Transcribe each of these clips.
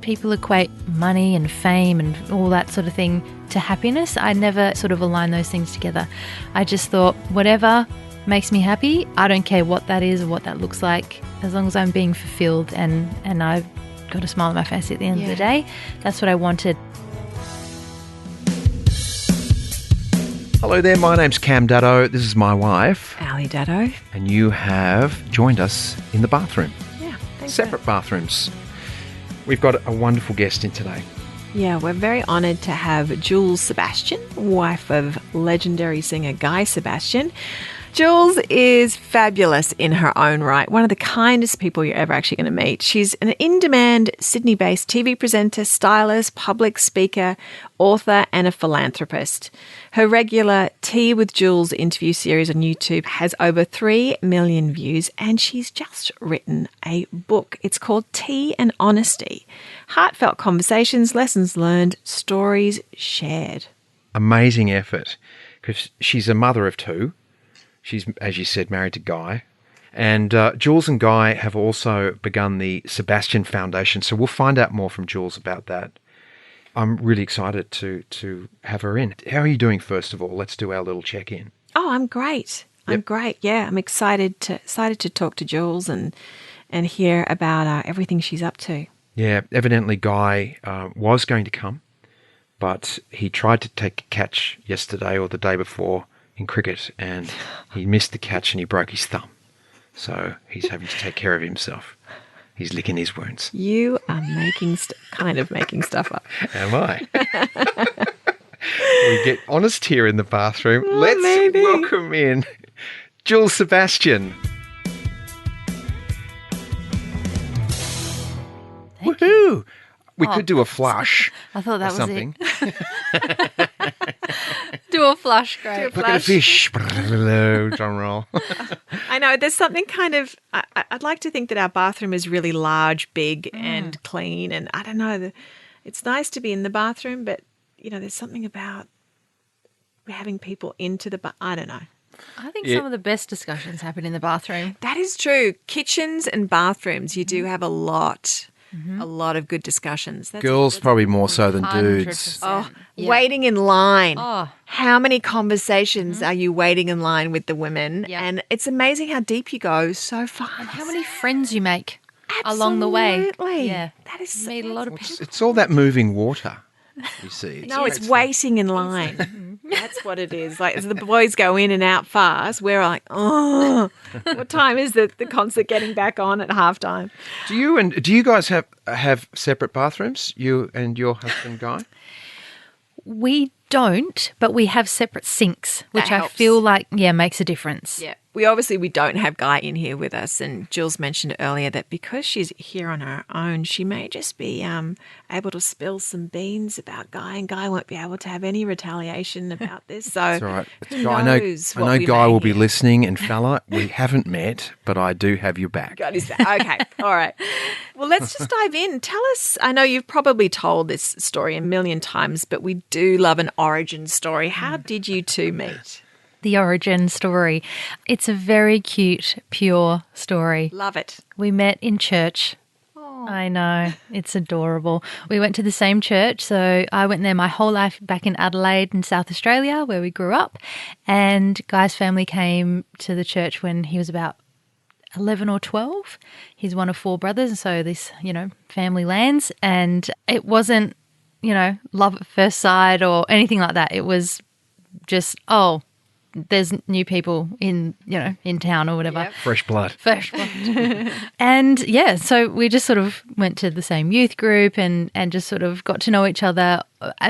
people equate money and fame and all that sort of thing to happiness. I never sort of align those things together. I just thought whatever makes me happy, I don't care what that is or what that looks like, as long as I'm being fulfilled and I've got a smile on my face at the end of the day. That's what I wanted. Hello there, my name's Daddo. This is my wife. Daddo. And you have joined us in the bathroom. Yeah, thanks. Separate bathrooms. We've got a wonderful guest in today. Yeah, we're very honoured to have Jules Sebastian, wife of legendary singer Guy Sebastian. Jules is fabulous in her own right, one of the kindest people you're ever actually going to meet. She's an in-demand Sydney-based TV presenter, stylist, public speaker, author and a philanthropist. Her regular Tea with Jules interview series on YouTube has over 3 million views, and she's just written a book. It's called Tea and Honesty. Heartfelt conversations, lessons learned, stories shared. Amazing effort, because she's a mother of 2. She's, as you said, married to Guy. And Jules and Guy have also begun the Sebastian Foundation. So we'll find out more from Jules about that. I'm really excited to have her in. How are you doing, first of all? Let's do our little check-in. Oh, I'm great. I'm great. Yeah, I'm excited to talk to Jules and hear about everything she's up to. Yeah, evidently Guy was going to come, but he tried to take a catch yesterday or the day before in cricket, and he missed the catch and he broke his thumb. So he's having to take care of himself. He's licking his wounds. You are making stuff up. Am I? We get honest here in the bathroom. Let's welcome in Jules Sebastian. Woohoo! We could do a flush. I thought that was something. it. Do a flush, great. Look at a fish. Drum roll. I know, there's something kind of, I'd like to think that our bathroom is really large, big and clean. And I don't know, it's nice to be in the bathroom, but, you know, there's something about having people into the I don't know. I think some of the best discussions happen in the bathroom. That is true. Kitchens and bathrooms, you do have a lot of good discussions. Girls probably more so than dudes. 100%. Oh, waiting in line. Oh. How many conversations are you waiting in line with the women? Yeah. And it's amazing how deep you go so fast. And how many friends you make along the way. Absolutely. Yeah. That is You meet a lot of people. It's all that moving water, you see. No, it's waiting in line. That's what it is. Like, as the boys go in and out fast, we're like, oh, what time is the concert getting back on at halftime? Do you guys have separate bathrooms, you and your husband Guy? We don't, but we have separate sinks, which I helps. feel like, makes a difference. Yeah. We don't have Guy in here with us, and Jules mentioned earlier that because she's here on her own, she may just be able to spill some beans about Guy, and Guy won't be able to have any retaliation about this. So That's all right. who Guy, knows I what know we Guy may will be hear. listening, and fella, we haven't met, but I do have your back. Got his back. Okay. All right. Well, let's just dive in. Tell us, I know you've probably told this story a million times, but we do love an origin story. How did you two meet? The origin story. It's a very cute, pure story. Love it. We met in church. I know. It's adorable. We went to the same church. So I went there my whole life back in Adelaide in South Australia where we grew up. And Guy's family came to the church when he was about 11 or 12. He's one of 4 brothers. So this, family lands. And it wasn't, love at first sight or anything like that. It was just, there's new people in town or whatever. Yep. Fresh blood. Fresh blood. And so we just sort of went to the same youth group and just sort of got to know each other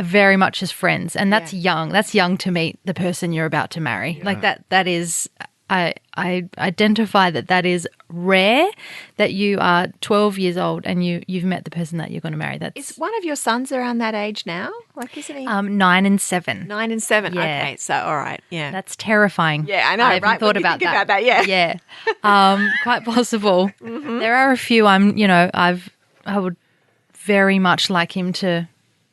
very much as friends. And that's young. That's young to meet the person you're about to marry. Like that is, I identify that is rare, that you are 12 years old and you've met the person that you're going to marry. Is one of your sons around that age now? Like, isn't he? 9 and 7. 9 and 7. Yeah. Okay, so all right, yeah. That's terrifying. Yeah, I know, I haven't right? thought When you about think that. about that, yeah. Yeah. Quite possible. There are a few I would very much like him to,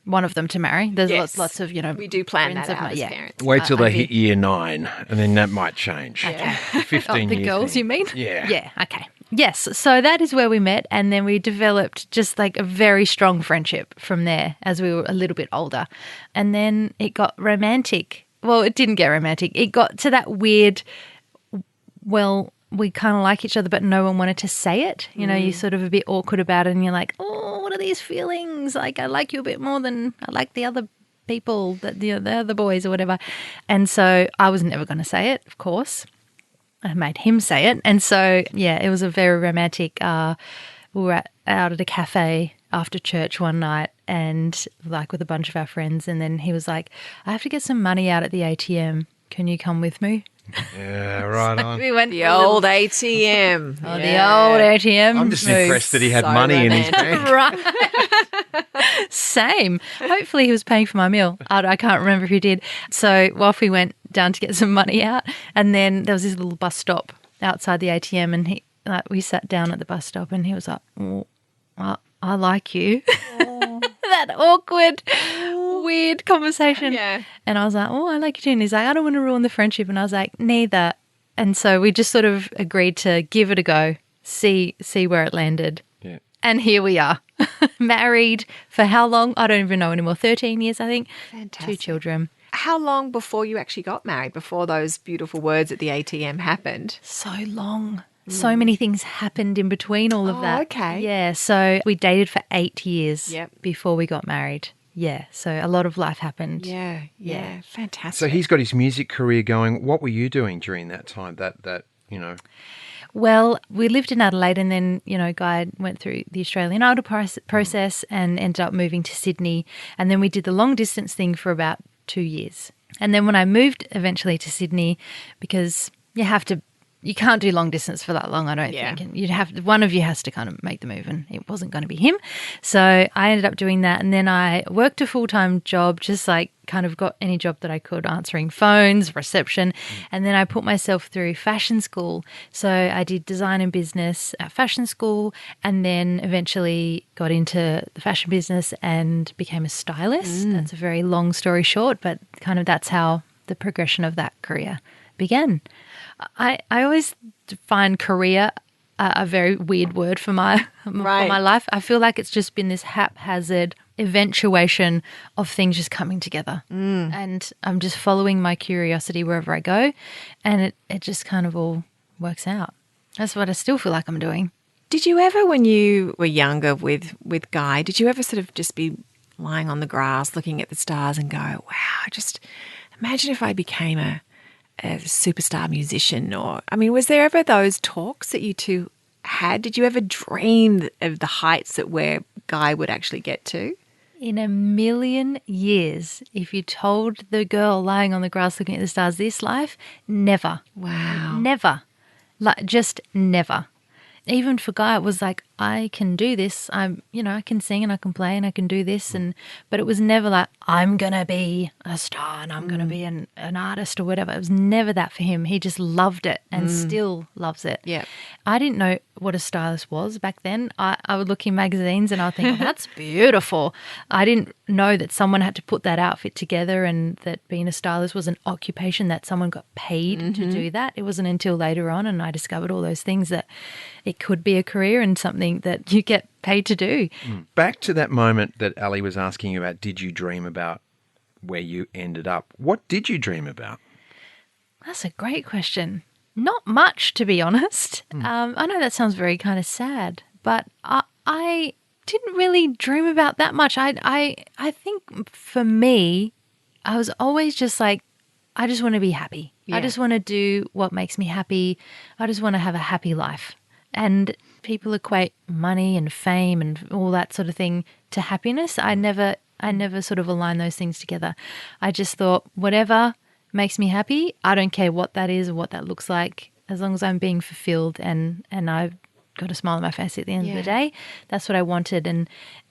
one of them to marry. There's lots of, we do plan friends that of out mine. as parents. Wait till they hit year 9, and then that might change. Okay. 15 the years. girls, you mean? Yeah. Yeah, okay. Yes, so that is where we met, and then we developed just like a very strong friendship from there as we were a little bit older. And then it got romantic. Well, it didn't get romantic. It got to that weird, well, we kind of like each other, but no one wanted to say it. You know, you're sort of a bit awkward about it, and you're like, oh, what are these feelings? Like, I like you a bit more than I like the other people, the other boys or whatever. And so I was never going to say it, of course. I made him say it. And so, yeah, it was a very romantic, we were out at a cafe after church one night and like with a bunch of our friends. And then he was like, I have to get some money out at the ATM. Can you come with me? Yeah, right on. We went The old ATM. Oh, the old ATM. I'm just move. impressed that he had So money in his romantic. bank. Right. Same. Hopefully he was paying for my meal. I can't remember if he did. So off we went down to get some money out, and then there was this little bus stop outside the ATM, and we sat down at the bus stop, and he was like, oh, I like you. That awkward, weird conversation. Yeah. And I was like, oh, I like you too. And he's like, I don't want to ruin the friendship. And I was like, neither. And so we just sort of agreed to give it a go, see where it landed. Yeah. And here we are, married for how long? I don't even know anymore. 13 years, I think. Fantastic. 2 children. How long before you actually got married, before those beautiful words at the ATM happened? So long. So many things happened in between all of that. Okay. Yeah. So we dated for 8 years Yep. before we got married. Yeah. So a lot of life happened. Yeah. Fantastic. So he's got his music career going. What were you doing during that time? That you know. Well, we lived in Adelaide, and then, Guy went through the Australian Idol process and ended up moving to Sydney. And then we did the long distance thing for about 2 years. And then when I moved eventually to Sydney, because you can't do long distance for that long, I don't think. And one of you has to kind of make the move, and it wasn't going to be him. So I ended up doing that. And then I worked a full-time job, just like kind of got any job that I could, answering phones, reception. And then I put myself through fashion school. So I did design and business at fashion school, and then eventually got into the fashion business and became a stylist. That's a very long story short, but kind of that's how the progression of that career began. I always find career a very weird word for my life. I feel like it's just been this haphazard eventuation of things just coming together. And I'm just following my curiosity wherever I go, and it just kind of all works out. That's what I still feel like I'm doing. Did you ever, when you were younger with Guy, did you ever sort of just be lying on the grass looking at the stars and go, wow, just imagine if I became a superstar musician? Or, I mean, was there ever those talks that you two had? Did you ever dream of the heights that where Guy would actually get to? In a million years, if you told the girl lying on the grass looking at the stars this life, never. Wow. Never. Like, just never. Even for Guy, it was like, I can do this. I can sing and I can play and I can do this. But it was never like, I'm going to be a star and I'm going to be an artist or whatever. It was never that for him. He just loved it and still loves it. Yeah. I didn't know what a stylist was back then. I would look in magazines and I would think, oh, that's beautiful. I didn't know that someone had to put that outfit together and that being a stylist was an occupation, that someone got paid to do that. It wasn't until later on, and I discovered all those things, that it could be a career and something that you get paid to do. Back to that moment that Ali was asking you about, did you dream about where you ended up? What did you dream about? That's a great question. Not much, to be honest. I know that sounds very kind of sad, but I didn't really dream about that much. I think for me, I was always just like, I just want to be happy. Yeah. I just want to do what makes me happy. I just want to have a happy life. And people equate money and fame and all that sort of thing to happiness. I never sort of align those things together. I just thought, whatever makes me happy, I don't care what that is or what that looks like, as long as I'm being fulfilled and I've got a smile on my face at the end of the day. That's what I wanted.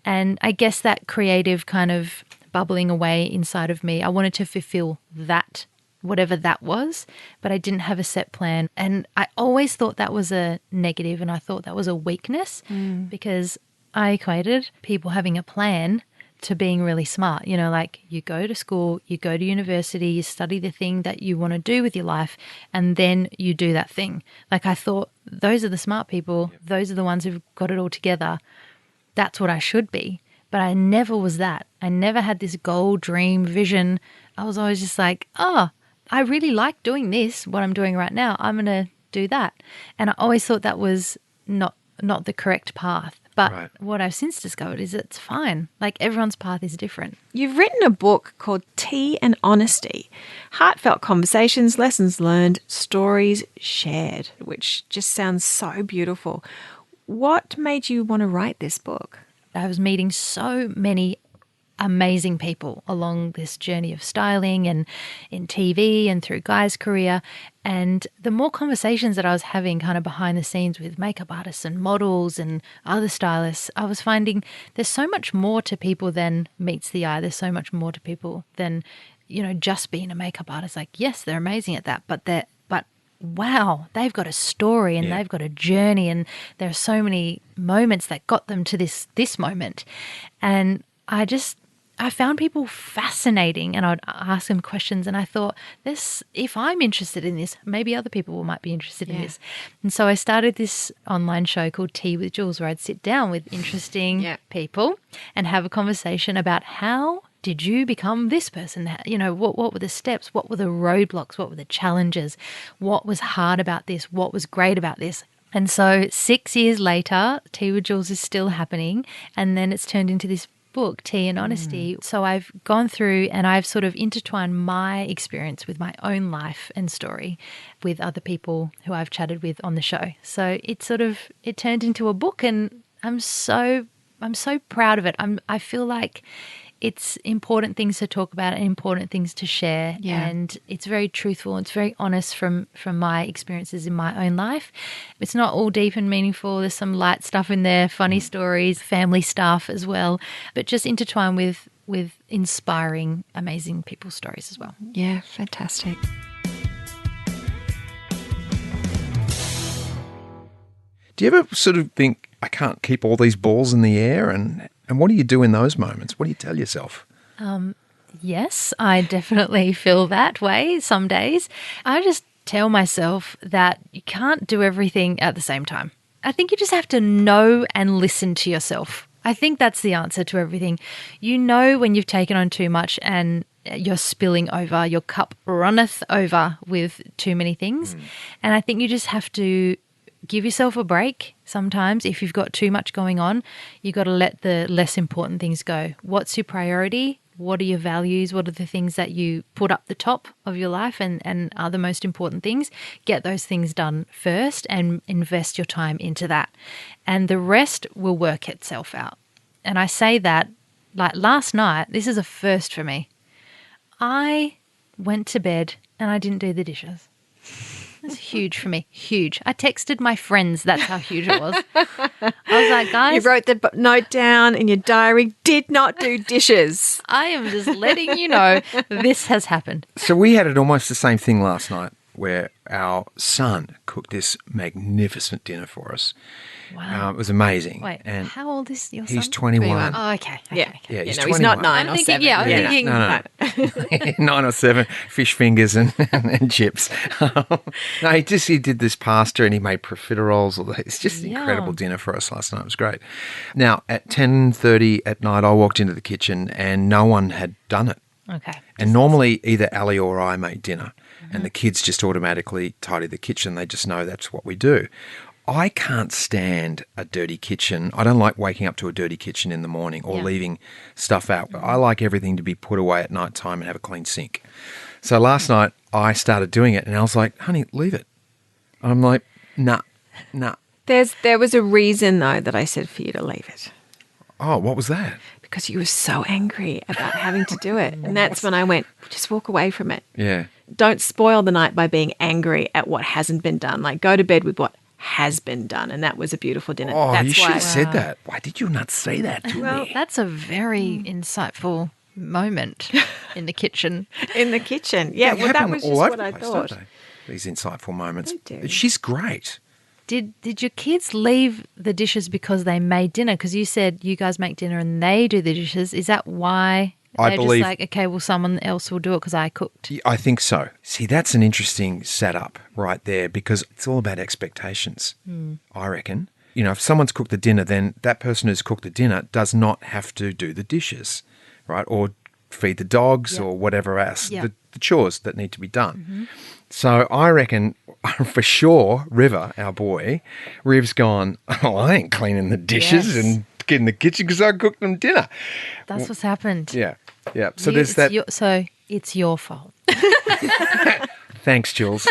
And I guess that creative kind of bubbling away inside of me, I wanted to fulfill that, whatever that was, but I didn't have a set plan. And I always thought that was a negative, and I thought that was a weakness because I equated people having a plan to being really smart. You know, like you go to school, you go to university, you study the thing that you want to do with your life, and then you do that thing. Like I thought those are the smart people. Yep. Those are the ones who've got it all together. That's what I should be. But I never was that. I never had this goal, dream, vision. I was always just like, oh, I really like doing this, what I'm doing right now. I'm going to do that. And I always thought that was not the correct path. But what I've since discovered is it's fine. Like everyone's path is different. You've written a book called Tea and Honesty, Heartfelt Conversations, Lessons Learned, Stories Shared, which just sounds so beautiful. What made you want to write this book? I was meeting so many amazing people along this journey of styling and in TV and through Guy's career. And the more conversations that I was having kind of behind the scenes with makeup artists and models and other stylists, I was finding there's so much more to people than meets the eye. There's so much more to people than, you know, just being a makeup artist. Like, yes, they're amazing at that, but wow, they've got a story and they've got a journey, and there are so many moments that got them to this moment. And I found people fascinating, and I'd ask them questions, and I thought, if I'm interested in this, maybe other people might be interested in this. And so I started this online show called Tea with Jules, where I'd sit down with interesting people and have a conversation about how did you become this person? You know, what were the steps? What were the roadblocks? What were the challenges? What was hard about this? What was great about this? And so 6 years later, Tea with Jules is still happening, and then it's turned into this book, Tea and Honesty. So I've gone through and I've sort of intertwined my experience with my own life and story with other people who I've chatted with on the show. So it turned into a book, and I'm so proud of it. I feel like it's important things to talk about and important things to share. Yeah. And it's very truthful. It's very honest from my experiences in my own life. It's not all deep and meaningful. There's some light stuff in there, funny stories, family stuff as well, but just intertwined with inspiring, amazing people's stories as well. Yeah, fantastic. Do you ever sort of think, I can't keep all these balls in the air, and what do you do in those moments? What do you tell yourself? Yes, I definitely feel that way some days. I just tell myself that you can't do everything at the same time. I think you just have to know and listen to yourself. I think that's the answer to everything. You know when you've taken on too much and you're spilling over, your cup runneth over with too many things. And I think you just have to give yourself a break sometimes. If you've got too much going on, you got to let the less important things go. What's your priority? What are your values? What are the things that you put up the top of your life and are the most important things? Get those things done first and invest your time into that. And the rest will work itself out. And I say that, like last night, this is a first for me. I went to bed and I didn't do the dishes. That's huge for me. Huge. I texted my friends. That's how huge it was. I was like, guys. You wrote the note down in your diary, did not do dishes. I am just letting you know this has happened. So we had almost the same thing last night where our son cooked this magnificent dinner for us. Wow. It was amazing. Wait, and how old is your son? he's 21. Oh, okay. Yeah, yeah, he's 21. He's not 9 I'm or thinking, 7. Yeah, I'm thinking. No. 9 or 7, fish fingers and chips. No, he did this pasta and he made profiteroles. It's just an incredible dinner for us last night. It was great. Now, at 10:30 at night, I walked into the kitchen and no one had done it. Okay. And normally either Elle or I make dinner and the kids just automatically tidy the kitchen. They just know that's what we do. I can't stand a dirty kitchen. I don't like waking up to a dirty kitchen in the morning or leaving stuff out. I like everything to be put away at night time and have a clean sink. So last night I started doing it and I was like, honey, leave it. I'm like, nah. There was a reason, though, that I said for you to leave it. Oh, what was that? Because you were so angry about having to do it. And that's when I went, just walk away from it. Yeah. Don't spoil the night by being angry at what hasn't been done. Like, go to bed with what has been done, and that was a beautiful dinner. Oh, that's you should have said that. Why did you not say that to Well, me? that's a very insightful moment in the kitchen. In the kitchen. Yeah, well, that was just what I thought. These insightful moments. They do. She's great. Did your kids leave the dishes because they made dinner? Because you said you guys make dinner and they do the dishes. Is that why they're just like, okay, well, someone else will do it because I cooked? I think so. See, that's an interesting setup right there because it's all about expectations, I reckon. You know, if someone's cooked the dinner, then that person who's cooked the dinner does not have to do the dishes, right? Or feed the dogs or whatever else, the chores that need to be done. So I reckon for sure, River, our boy, Riv's gone, oh, I ain't cleaning the dishes and getting the kitchen because I cooked them dinner. That's what's happened. Yeah. So there's that. So it's your fault. Thanks, Jules.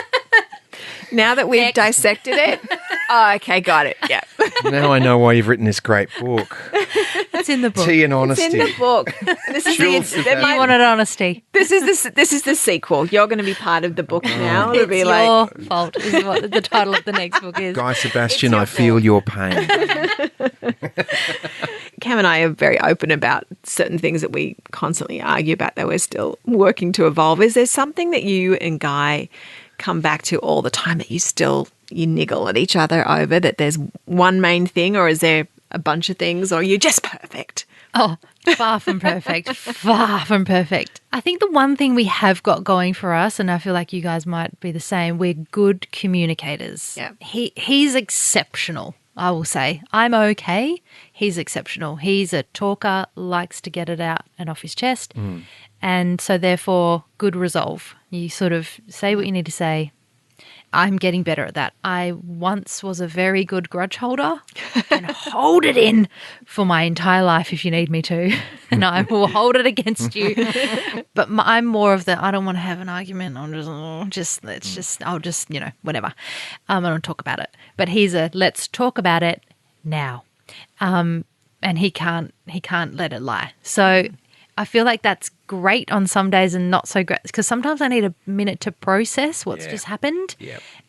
Now that we've dissected it, okay, got it. Yeah. Now I know why you've written this great book. It's in the book. Tea and Honesty. It's in the book. This is You wanted honesty. This is the sequel. You're going to be part of the book now. It'll be It's like your fault is what the title of the next book is. Guy Sebastian, I feel your pain. Cam and I are very open about certain things that we constantly argue about that we're still working to evolve. Is there something that you and Guy come back to all the time that you niggle at each other over, that there's one main thing, or is there a bunch of things, or are you just perfect? Oh, far from perfect. Far from perfect. I think the one thing we have got going for us, and I feel like you guys might be the same, we're good communicators. Yeah. He's exceptional, I will say. I'm okay. He's exceptional. He's a talker, likes to get it out and off his chest. And so therefore, good resolve. You sort of say what you need to say. I'm getting better at that. I once was a very good grudge holder and hold it in for my entire life if you need me to, and I will hold it against you. But I'm more of the, I don't want to have an argument. I'll just whatever. I don't talk about it. But he's a let's talk about it now, and he can't let it lie. So I feel like that's great on some days and not so great, because sometimes I need a minute to process what's just happened,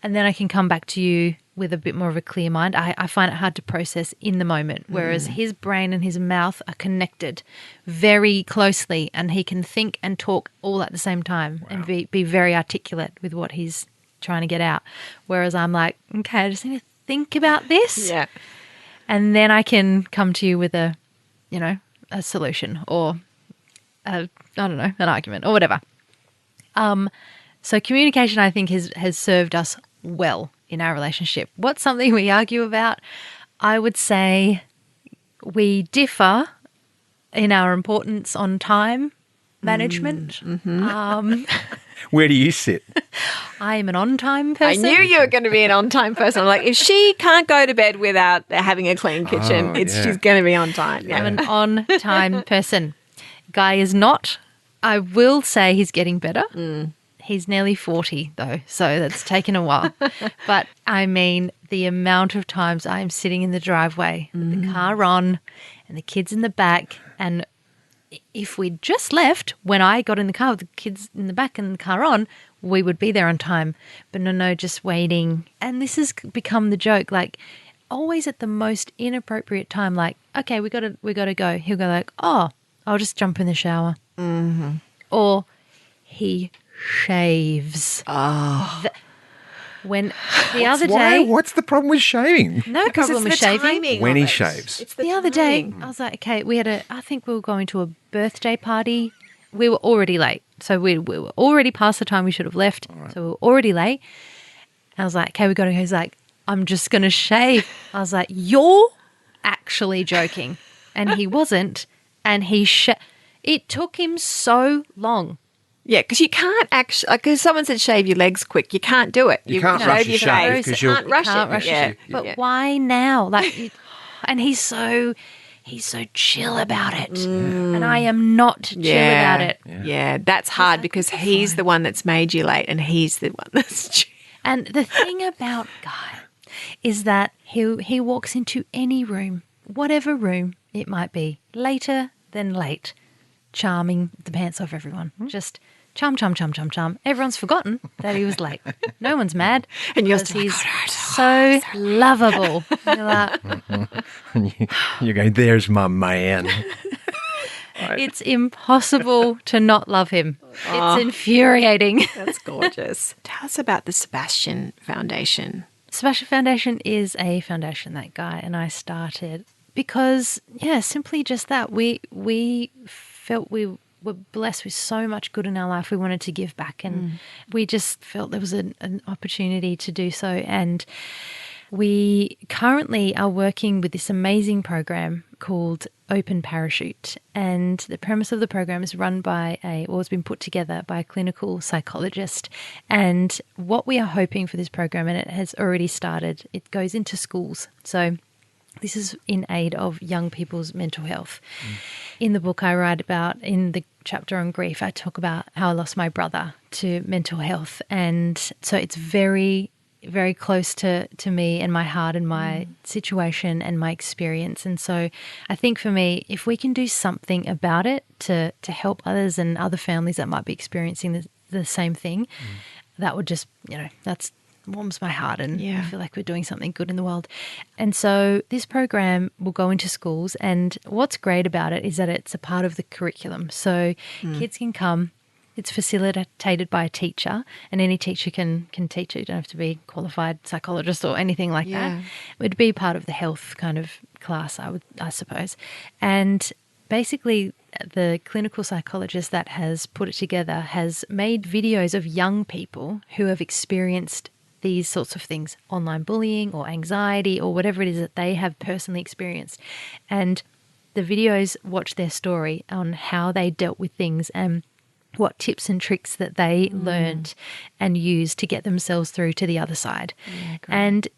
and then I can come back to you with a bit more of a clear mind. I find it hard to process in the moment, whereas his brain and his mouth are connected very closely, and he can think and talk all at the same time and be very articulate with what he's trying to get out, whereas I'm like, okay, I just need to think about this, and then I can come to you with a solution or I don't know, an argument or whatever. So communication, I think, has served us well in our relationship. What's something we argue about? I would say we differ in our importance on time management. Where do you sit? I am an on-time person. I knew you were going to be an on-time person. I'm like, if she can't go to bed without having a clean kitchen, she's going to be on time. I'm an on-time person. Guy is not. I will say he's getting better. He's nearly 40 though, so that's taken a while. But I mean, the amount of times I am sitting in the driveway with the car on and the kids in the back, and if we'd just left when I got in the car with the kids in the back and the car on, we would be there on time. But no, just waiting. And this has become the joke, like always at the most inappropriate time, like, okay, we got to go. He'll go like, oh, I'll just jump in the shower. Or he shaves. When the other day... What's the problem with shaving? No problem with shaving. When he shaves. It's the other day, I was like, okay, I think we were going to a birthday party. We were already late. So we were already past the time we should have left. Right. So we were already late. I was like, okay, we got to go. He's like, I'm just going to shave. I was like, you're actually joking. And he wasn't. And it took him so long. Yeah, because you can't actually, because someone said shave your legs quick. You can't do it. You can't rush your shave because you can't rush it. Yeah. But why now? Like, and he's so chill about it, and I am not chill about it. Yeah, that's hard because he's the one that's made you late, and he's the one that's chill. And the thing about Guy is that he walks into any room, whatever room it might be, later than late, charming the pants off everyone. Just chum, chum, chum, chum, chum. Everyone's forgotten that he was late. No one's mad. And you're still he's so lovable. You're like, you go, there's my man. It's impossible to not love him. It's infuriating. That's gorgeous. Tell us about the Sebastian Foundation. Sebastian Foundation is a foundation that Guy and I started because, simply just that. We felt we were blessed with so much good in our life. We wanted to give back, and we just felt there was an opportunity to do so. And we currently are working with this amazing program called Open Parachute. And the premise of the program is run by has been put together by a clinical psychologist. And what we are hoping for this program, and it has already started, it goes into schools. So this is in aid of young people's mental health. In the book I write about, in the chapter on grief, I talk about how I lost my brother to mental health. And so it's very, very close to me and my heart and my situation and my experience. And so I think for me, if we can do something about it to help others and other families that might be experiencing the same thing, that would just, that's warms my heart, and I feel like we're doing something good in the world. And so this program will go into schools, and what's great about it is that it's a part of the curriculum. So kids can come. It's facilitated by a teacher, and any teacher can teach it. You don't have to be a qualified psychologist or anything like that. It would be part of the health kind of class, I suppose. And basically the clinical psychologist that has put it together has made videos of young people who have experienced these sorts of things, online bullying or anxiety or whatever it is that they have personally experienced. And the videos watch their story on how they dealt with things and what tips and tricks that they learned and used to get themselves through to the other side. And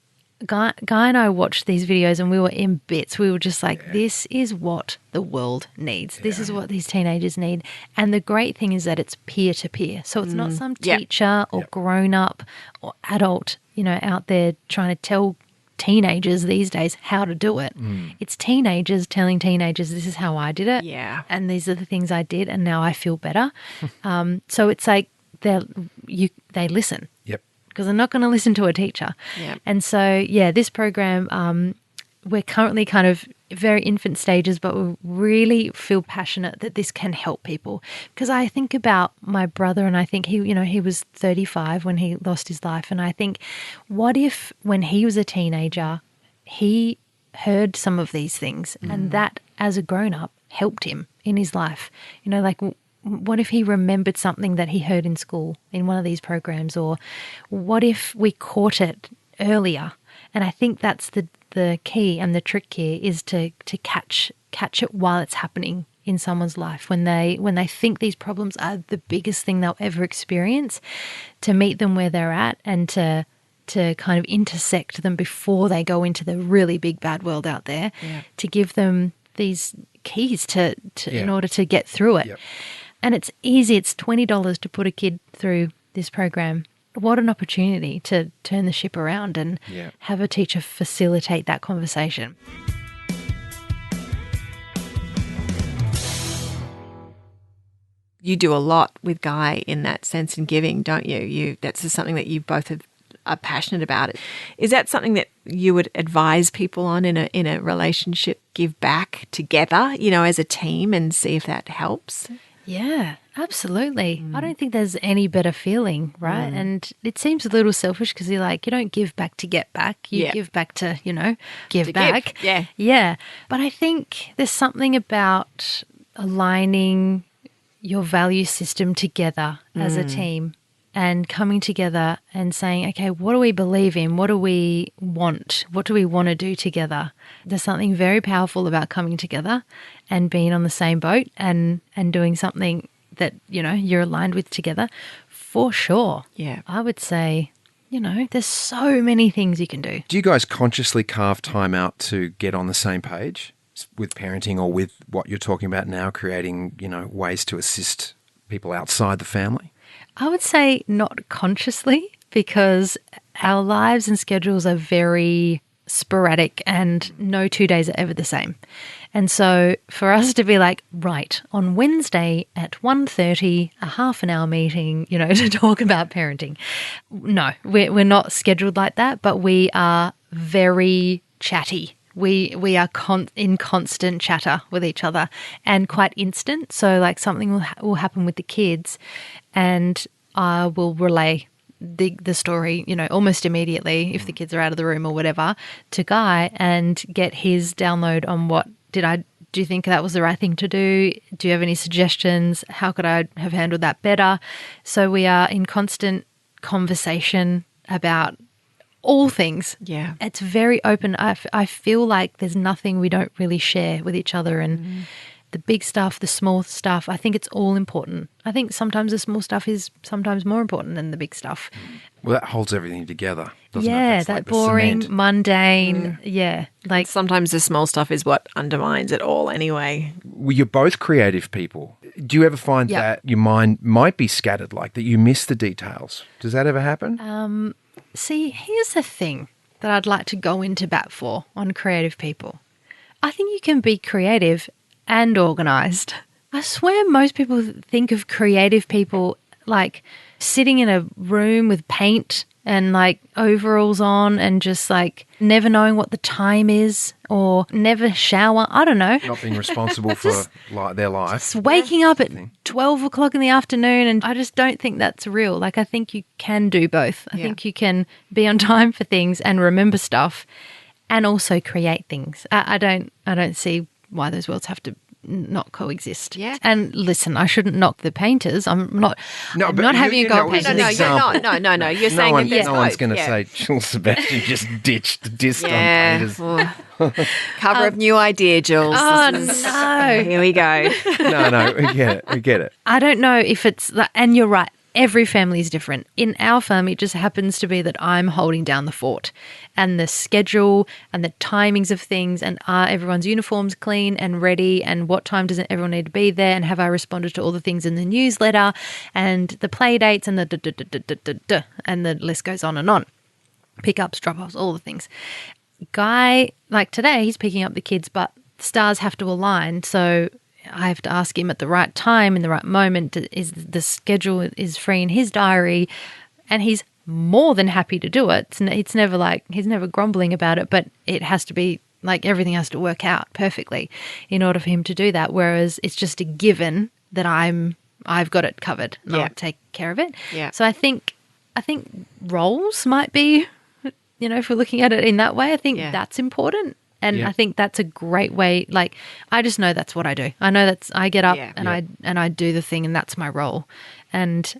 Guy and I watched these videos and we were in bits. We were just like, this is what the world needs. This is what these teenagers need. And the great thing is that it's peer-to-peer. So it's not some teacher or grown-up or adult, out there trying to tell teenagers these days how to do it. It's teenagers telling teenagers, this is how I did it. And these are the things I did, and now I feel better. So it's like they listen. Because they're not going to listen to a teacher. And so, this program, we're currently kind of very infant stages, but we really feel passionate that this can help people. Because I think about my brother, and I think he was 35 when he lost his life. And I think, what if when he was a teenager, he heard some of these things and that as a grown-up helped him in his life? What if he remembered something that he heard in school in one of these programs? Or what if we caught it earlier? And I think that's the key and the trick here is to catch it while it's happening in someone's life. When they think these problems are the biggest thing they'll ever experience, to meet them where they're at and to kind of intersect them before they go into the really big bad world out there, to give them these keys to in order to get through it. And it's easy. It's $20 to put a kid through this program. What an opportunity to turn the ship around and have a teacher facilitate that conversation. You do a lot with Guy in that sense in giving, don't you? That's just something that you both are passionate about. Is that something that you would advise people on in a relationship? Give back together, as a team, and see if that helps? Yeah, absolutely. I don't think there's any better feeling, right? And it seems a little selfish because you don't give back to get back. You give back to, give back. Yeah. But I think there's something about aligning your value system together as a team and coming together and saying, okay, what do we believe in? What do we want? What do we want to do together? There's something very powerful about coming together and being on the same boat and doing something that, you're aligned with together, for sure. Yeah. I would say, there's so many things you can do. Do you guys consciously carve time out to get on the same page with parenting or with what you're talking about now, creating, ways to assist people outside the family? I would say not consciously, because our lives and schedules are very sporadic and no 2 days are ever the same. And so for us to be like, right, on Wednesday at 1:30, a half an hour meeting, to talk about parenting. No, we're not scheduled like that, but we are very chatty. We are in constant chatter with each other and quite instant. So something will happen with the kids and I will relay the story, almost immediately if the kids are out of the room or whatever, to Guy and get his download on do you think that was the right thing to do? Do you have any suggestions? How could I have handled that better? So we are in constant conversation about all things. Yeah. It's very open. I feel like there's nothing we don't really share with each other, and the big stuff, the small stuff, I think it's all important. I think sometimes the small stuff is sometimes more important than the big stuff. Well, that holds everything together, doesn't it? Yeah, That's that like the boring, cement. mundane, yeah. Like Sometimes the small stuff is what undermines it all anyway. Well, you're both creative people. Do you ever find Yep. that your mind might be scattered, like that you miss the details? Does that ever happen? See, here's the thing that I'd like to go into bat for on creative people. I think you can be creative and organised. I swear most people think of creative people like sitting in a room with paint and like overalls on and just like never knowing what the time is or never shower. I don't know. Not being responsible for their life. Just waking up at 12 o'clock in the afternoon, and I just don't think that's real. Like, I think you can do both. I think you can be on time for things and remember stuff and also create things. I don't see why those worlds have to not coexist. Yeah. And listen, I shouldn't knock the painters. I'm not having a go at painters. No, you're not. You're saying that there's no one's both. going to say Jules Sebastian just dissed on painters. Cover of new idea, Jules. Oh, This is- no. Here we go. No, we get it. I don't know if it's that, and you're right. Every family is different. In our family, it just happens to be that I'm holding down the fort, and the schedule and the timings of things, and are everyone's uniforms clean and ready, and what time does everyone need to be there, and have I responded to all the things in the newsletter, and the play dates, and and the list goes on and on. Pickups, drop-offs, all the things. Guy, like today, he's picking up the kids, but the stars have to align, so I have to ask him at the right time, in the right moment, is the schedule is free in his diary, and he's more than happy to do it. It's never like, he's never grumbling about it, but it has to be like everything has to work out perfectly in order for him to do that. Whereas it's just a given that I've got it covered and I'll take care of it. Yeah. So I think roles might be, if we're looking at it in that way, I think that's important. And I think that's a great way. Like, I just know that's what I do. I know I get up and I do the thing, and that's my role. And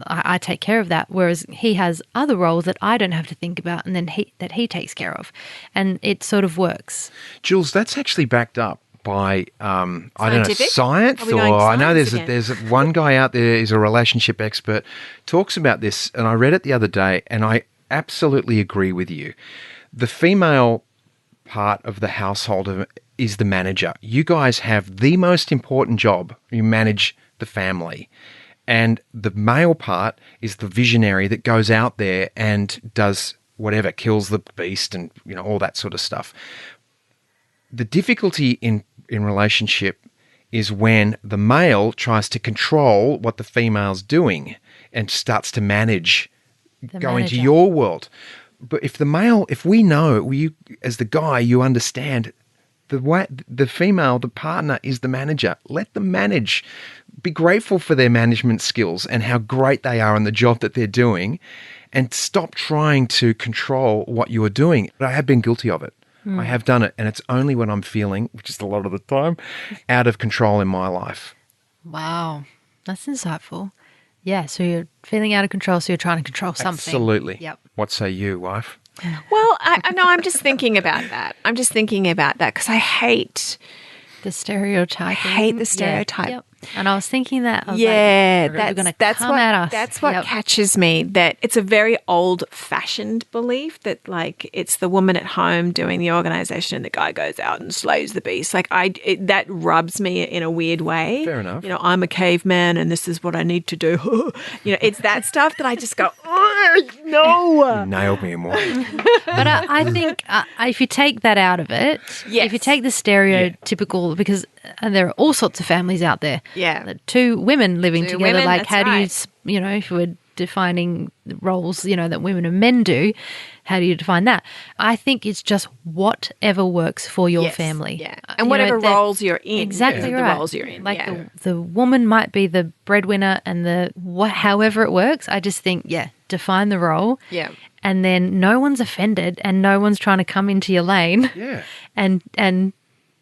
I take care of that. Whereas he has other roles that I don't have to think about, and then he takes care of. And it sort of works. Jules, that's actually backed up by I don't know, science, Are we going I know science there's one guy out there is a relationship expert, talks about this, and I read it the other day, and I absolutely agree with you. The female part of the household is the manager. You guys have the most important job. You manage the family. And the male part is the visionary that goes out there and does whatever, kills the beast and all that sort of stuff. The difficulty in relationship is when the male tries to control what the female's doing and starts to manage, go into your world. But if we know, you as the guy, you understand the female, the partner is the manager. Let them manage. Be grateful for their management skills and how great they are in the job that they're doing, and stop trying to control what you are doing. But I have been guilty of it. I have done it, and it's only when I'm feeling, which is a lot of the time, out of control in my life. Wow, that's insightful. Yeah, so you're feeling out of control, so you're trying to control something. Absolutely. Yep. What say you, wife? Well, I know. I'm just thinking about that. Because I hate The stereotype. I hate the stereotype. Yep. And I was thinking that. I was that's what catches me. That it's a very old-fashioned belief that like it's the woman at home doing the organisation and the guy goes out and slays the beast. Like that rubs me in a weird way. Fair enough. I'm a caveman and this is what I need to do. It's that stuff that I just go, no. You nailed me in one. But I think if you take that out of it, if you take the stereotypical, because there are all sorts of families out there. Yeah. The two women living together. Women, like, how do right. you, if we're defining the roles, that women and men do, how do you define that? I think it's just whatever works for your family. Yeah. And whatever roles you're in. Exactly right. The roles you're in. Like the woman might be the breadwinner and however it works. I just think, define the role. Yeah. And then no one's offended and no one's trying to come into your lane Yeah. and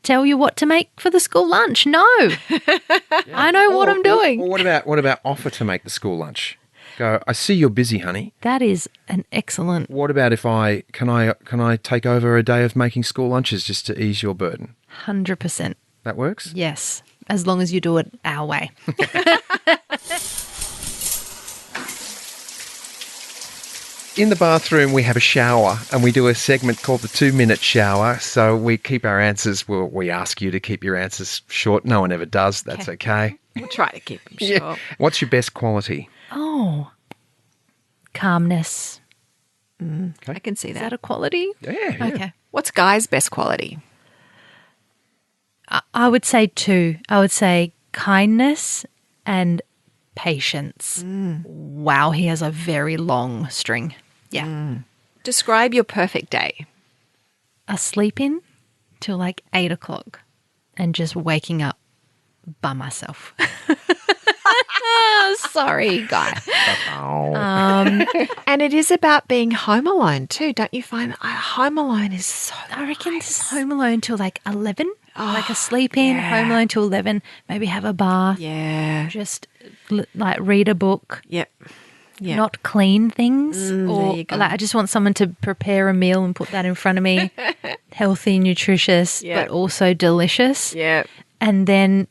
tell you what to make for the school lunch. No. I know what I'm doing. Or what about offer to make the school lunch? Go, I see you're busy, honey. That is an excellent. What about if can I take over a day of making school lunches just to ease your burden? 100%. That works? Yes, as long as you do it our way. In the bathroom, we have a shower and we do a segment called the 2-minute shower. So we keep our answers, we ask you to keep your answers short. No one ever does. That's okay. We'll try to keep them short. Yeah. What's your best quality? Oh, calmness. Okay. I can see Is that. that a quality? Yeah. Okay. What's Guy's best quality? I would say 2. I would say kindness and patience. Wow, he has a very long string. Yeah. Describe your perfect day. I sleep in till like 8 o'clock and just waking up by myself. Sorry, Guy. And it is about being home alone too. Don't you find that Home Alone is so I reckon nice. it's home alone till like 11. Like a sleep in, home alone till 11, maybe have a bath, Yeah. just like read a book, Yep. Yeah. not clean things. Or you go. like I just want someone to prepare a meal and put that in front of me. Healthy, nutritious, Yeah. but also delicious. Yeah. And then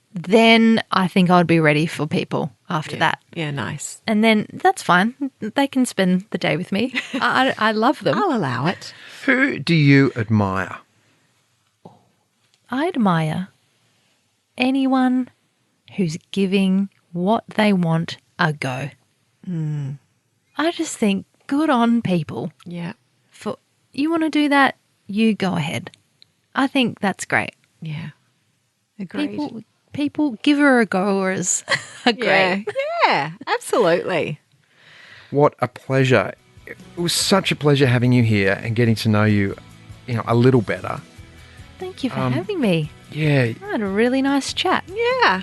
I think I'd be ready for people after that. Yeah, nice. And then that's fine. They can spend the day with me. I love them. I'll allow it. Who do you admire? I admire anyone who's giving what they want a go. I just think good on people. Yeah. For you want to do that, you go ahead. I think that's great. Yeah. Agreed. People give her a goers are Yeah. great. Yeah, absolutely. What a pleasure. It was such a pleasure having you here and getting to know you, a little better. Thank you for having me. Yeah. I had a really nice chat. Yeah.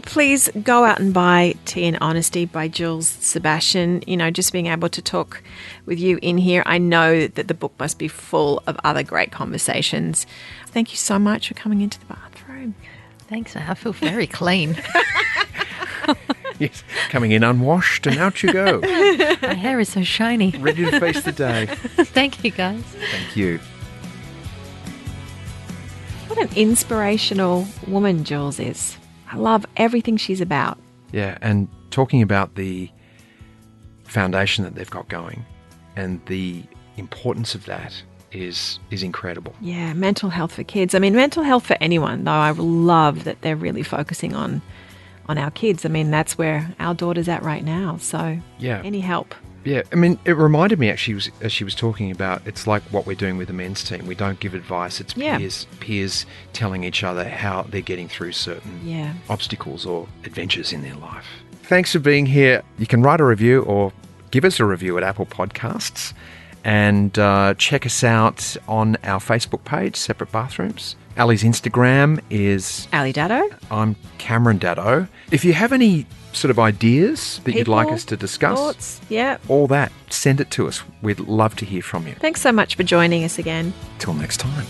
Please go out and buy Tea and Honesty by Jules Sebastian. Just being able to talk with you in here, I know that the book must be full of other great conversations. Thank you so much for coming into the bathroom. Thanks, I feel very clean. Yes. Coming in unwashed and out you go. My hair is so shiny. Ready to face the day. Thank you, guys. Thank you. What an inspirational woman Jules is. I love everything she's about. Yeah, and talking about the foundation that they've got going and the importance of that is incredible. Yeah, mental health for kids. I mean, mental health for anyone, though I love that they're really focusing on our kids. I mean, that's where our daughter's at right now. So Yeah. any help. Yeah, I mean, it reminded me actually, as she was talking about, it's like what we're doing with the men's team. We don't give advice. It's Yeah. peers telling each other how they're getting through certain Yeah. obstacles or adventures in their life. Thanks for being here. You can write a review or give us a review at Apple Podcasts. And check us out on our Facebook page, Separate Bathrooms. Ali's Instagram is Daddo. I'm Cameron Daddo. If you have any sort of ideas that you'd like People, us to discuss, Thoughts? Yeah. all that, send it to us. We'd love to hear from you. Thanks so much for joining us again. Till next time.